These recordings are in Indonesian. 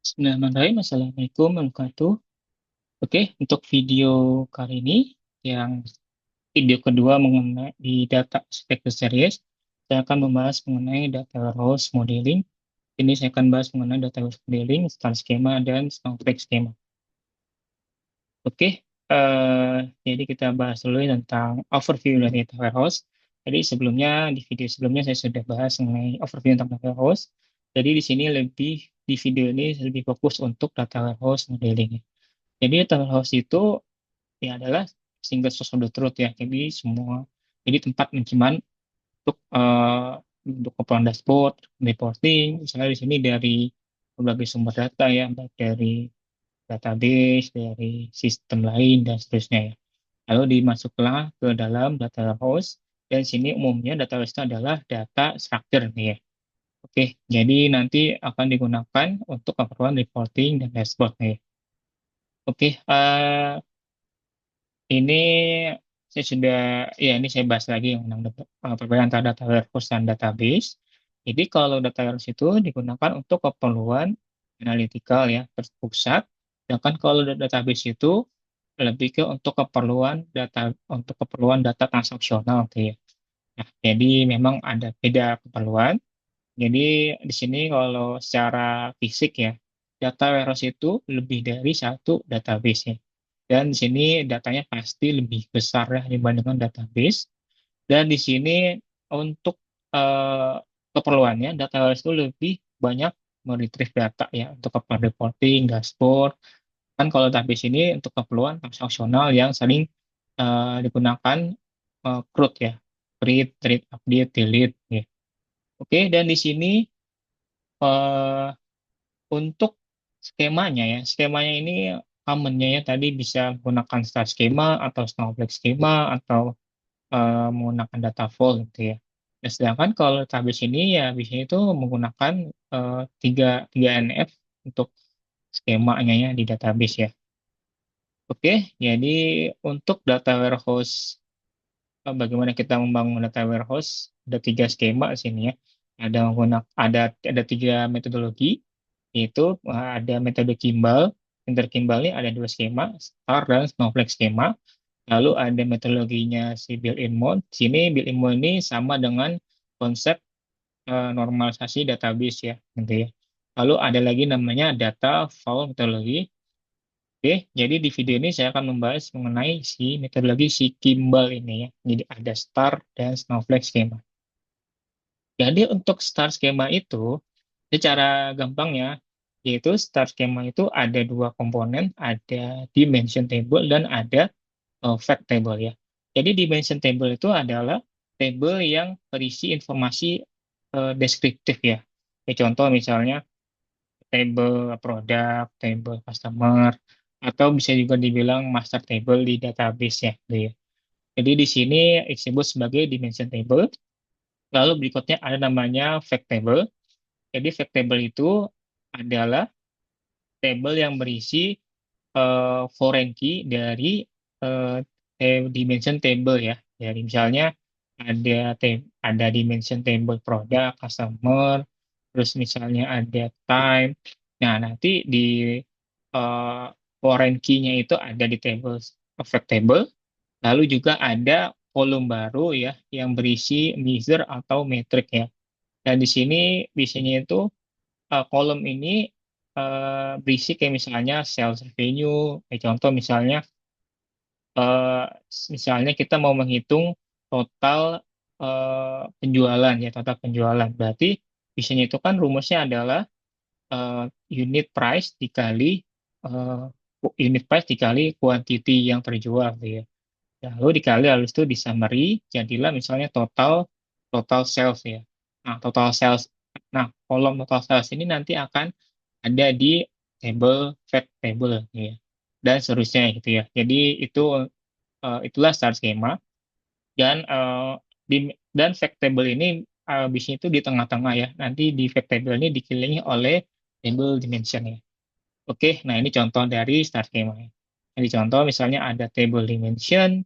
Bismillahirrahmanirrahim. Assalamualaikum warahmatullahi wabarakatuh. Oke, untuk video kali ini, yang video kedua mengenai di data architecture series, saya akan membahas mengenai data warehouse modeling. Ini saya akan bahas mengenai data warehouse modeling, star schema, dan snowflake schema. Oke, jadi kita bahas dulu tentang overview dari data warehouse. Jadi sebelumnya, di video sebelumnya saya sudah bahas mengenai overview tentang data warehouse. Jadi di sini di video ini lebih fokus untuk data warehouse modeling. Jadi data warehouse itu ya adalah single source of the truth ya. Jadi tempat penyimpan untuk keperluan dashboard, reporting, misalnya di sini dari berbagai sumber data ya, baik dari database, dari sistem lain dan seterusnya ya. Lalu dimasuklah ke dalam data warehouse dan sini umumnya data warehouse itu adalah data structure nih ya. Oke, jadi nanti akan digunakan untuk keperluan reporting dan dashboard nih. Oke, ini ini saya bahas lagi yang tentang perbedaan antara data warehouse dan database. Jadi kalau data warehouse itu digunakan untuk keperluan analytical ya, terpusat. Sedangkan kalau database itu lebih ke untuk keperluan data transaksional gitu ya. Nah, jadi memang ada beda keperluan. Jadi di sini kalau secara fisik ya, data warehouse itu lebih dari satu database ya. Dan di sini datanya pasti lebih besar ya dibandingkan database. Dan di sini untuk eh, keperluannya, data warehouse itu lebih banyak meretrieve data ya untuk keperluan reporting, dashboard. Kan kalau database ini untuk keperluan transaksional yang sering digunakan CRUD ya, create, read, update, delete ya. Oke, dan di sini eh, untuk skemanya ini commonnya ya tadi bisa menggunakan star schema atau snowflake schema atau menggunakan data vault gitu ya. Nah, sedangkan kalau database ini ya biasanya itu menggunakan tiga 3NF untuk skemanya ya di database ya. Oke, jadi untuk data warehouse, bagaimana kita membangun data warehouse, ada tiga skema di sini ya. Ada tiga metodologi, yaitu ada metode Kimball. Metode Kimball ini ada dua skema, Star dan Snowflake skema. Lalu ada metodologinya si built-in mode. Sini built-in mode ini sama dengan konsep normalisasi database ya, gitu ya. Lalu ada lagi namanya data vault metodologi. Oke, jadi di video ini saya akan membahas mengenai metodologi si Kimball ini ya. Jadi ada Star dan Snowflake schema. Jadi untuk Star schema itu, secara gampangnya, yaitu Star schema itu ada dua komponen, ada dimension table dan ada fact table ya. Jadi dimension table itu adalah table yang berisi informasi deskriptif ya. Contoh misalnya table produk, table customer, atau bisa juga dibilang master table di database ya, gitu ya. Jadi di sini disebut sebagai dimension table. Lalu berikutnya ada namanya fact table. Jadi fact table itu adalah table yang berisi foreign key dari eh, dimension table ya. Jadi misalnya ada dimension table produk, customer, terus misalnya ada time. Nah, nanti di eh, foreign key-nya itu ada di table fact table. Lalu juga ada kolom baru ya yang berisi measure atau metric ya. Dan di sini biasanya itu kolom ini berisi kayak misalnya sales revenue, kayak contoh eh, misalnya kita mau menghitung total total penjualan. Berarti biasanya itu kan rumusnya adalah eh, unit price dikali eh, unit price dikali quantity yang terjual gitu ya. Lalu dikali habis itu di summary jadilah misalnya total total sales ya. Nah, total sales. Nah, kolom total sales ini nanti akan ada di table fact table ya. Dan seterusnya gitu ya. Jadi itulah start schema dan dan fact table ini bisnya itu di tengah-tengah ya. Nanti di fact table ini dikelilingi oleh table dimension ya. Oke, nah ini contoh dari start schema ya. Jadi contoh misalnya ada table dimension,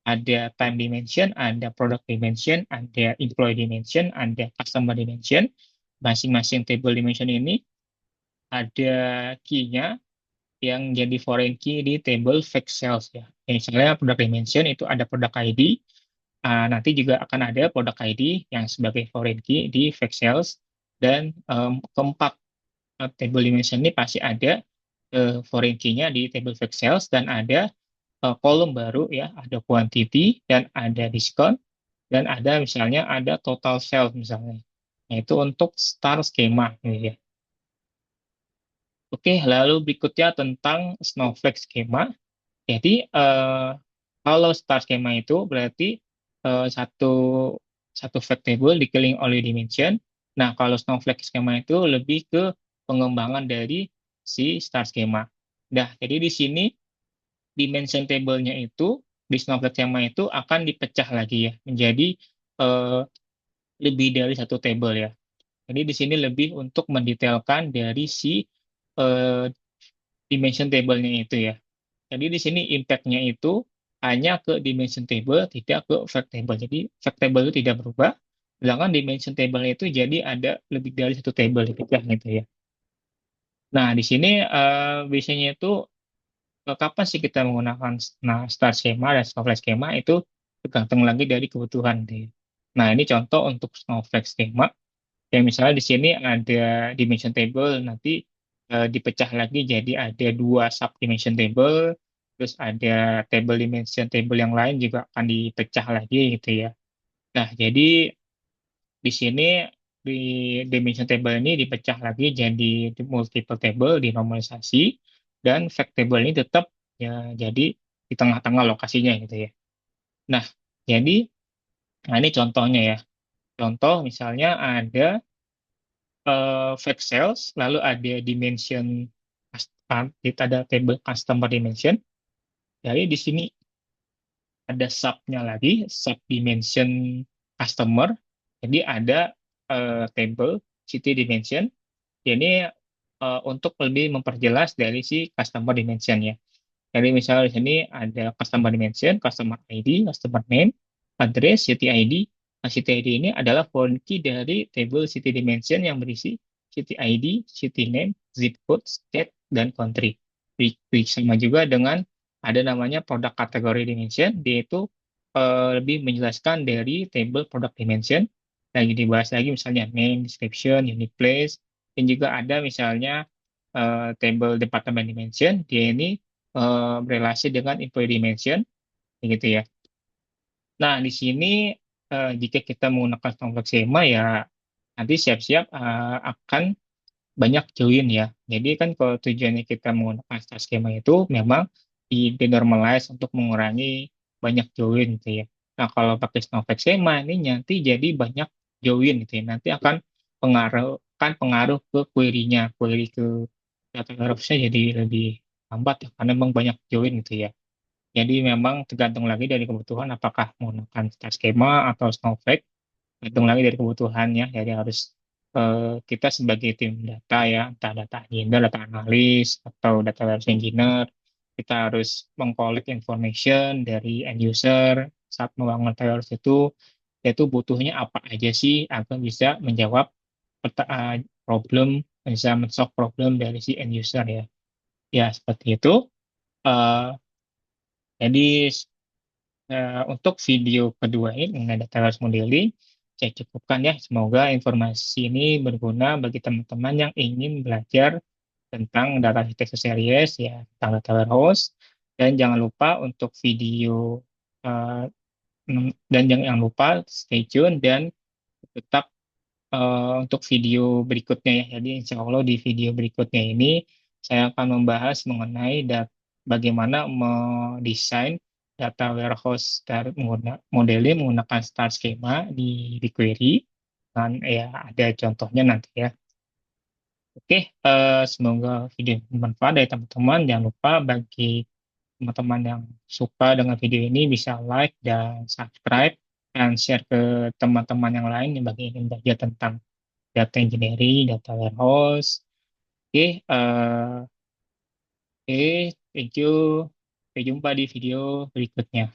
ada time dimension, ada product dimension, ada employee dimension, ada customer dimension. Masing-masing table dimension ini ada key-nya yang jadi foreign key di table fact cells ya. Misalnya product dimension itu ada product ID, nanti juga akan ada product ID yang sebagai foreign key di fact cells, dan keempat table dimension ini pasti ada foreign key-nya di table fact cells, dan ada kolom baru ya, ada quantity dan ada discount, dan ada misalnya ada total sales misalnya. Nah, itu untuk star schema gitu ya. Oke, lalu berikutnya tentang Snowflake schema. Jadi, kalau star schema itu berarti satu satu fact table dikelilingi oleh dimension. Nah, kalau Snowflake schema itu lebih ke pengembangan dari si star schema. Nah, jadi di sini dimension table-nya itu di Snowflake schema itu akan dipecah lagi ya menjadi eh, lebih dari satu table ya. Jadi di sini lebih untuk mendetailkan dari si eh, dimension table-nya itu ya. Jadi di sini impact-nya itu hanya ke dimension table, tidak ke fact table. Jadi fact table itu tidak berubah, sedangkan dimension table itu jadi ada lebih dari satu table dipecah gitu ya. Nah, di sini biasanya itu kapan sih kita menggunakan star schema dan snowflake schema itu tergantung lagi dari kebutuhan deh. Nah, ini contoh untuk snowflake schema. Yang misalnya di sini ada dimension table, nanti dipecah lagi jadi ada dua subdimension table, terus ada table dimension table yang lain juga akan dipecah lagi gitu ya. Nah, jadi di sini di dimension table ini dipecah lagi jadi multiple table, dinormalisasi, dan fact table ini tetap ya jadi di tengah-tengah lokasinya gitu ya. Nah, jadi nah ini contohnya ya. Contoh misalnya ada fact sales, lalu ada dimension, ada table customer dimension. Jadi di sini ada sub-nya lagi, sub dimension customer. Jadi ada table city dimension. Ini untuk lebih memperjelas dari si customer dimension ya. Jadi misalnya di sini ada customer dimension, customer ID, customer name, address, city ID. Nah, city ID ini adalah foreign key dari table city dimension yang berisi city ID, city name, zip code, state, dan country. Sama juga dengan ada namanya product category dimension, dia itu lebih menjelaskan dari table product dimension. Lagi dibahas lagi misalnya name, description, unique place, dan juga ada misalnya table department dimension, dia ini berelasi dengan employee dimension, gitu ya. Nah, di sini jika kita menggunakan Snowflake schema ya nanti siap-siap akan banyak join ya. Jadi kan kalau tujuannya kita menggunakan star schema itu memang di-normalize untuk mengurangi banyak join gitu ya. Nah, kalau pakai Snowflake schema ini nanti jadi banyak join gitu ya. Nanti akan pengaruh ke query-nya, query ke data warehouse-nya jadi lebih lambat ya karena memang banyak join gitu ya. Jadi memang tergantung lagi dari kebutuhan apakah menggunakan star schema atau Snowflake, tergantung lagi dari kebutuhannya. Jadi harus kita sebagai tim data ya, entah data engineer, data analis, atau data warehouse engineer, kita harus mengkolek information dari end user saat membangun data warehouse itu, yaitu butuhnya apa aja sih agar bisa menjawab problem, bisa men-solve problem dari si end user ya. Ya, seperti itu. Eh, jadi untuk video kedua ini mengenai data warehouse modeling, saya cukupkan ya. Semoga informasi ini berguna bagi teman-teman yang ingin belajar tentang data architecture series ya, tentang data warehouse. Dan jangan lupa untuk video eh, dan jangan lupa stay tune dan tetap untuk video berikutnya ya. Jadi insya Allah di video berikutnya ini saya akan membahas mengenai bagaimana mendesain data warehouse modeling menggunakan star schema di BigQuery. Dan ya ada contohnya nanti ya. Oke, semoga video ini bermanfaat dari teman-teman. Jangan lupa bagi teman-teman yang suka dengan video ini bisa like dan subscribe dan share ke teman-teman yang lain yang bagi ingin belajar tentang data engineering, data warehouse. Oke, oke, thank you. Sampai jumpa di video berikutnya.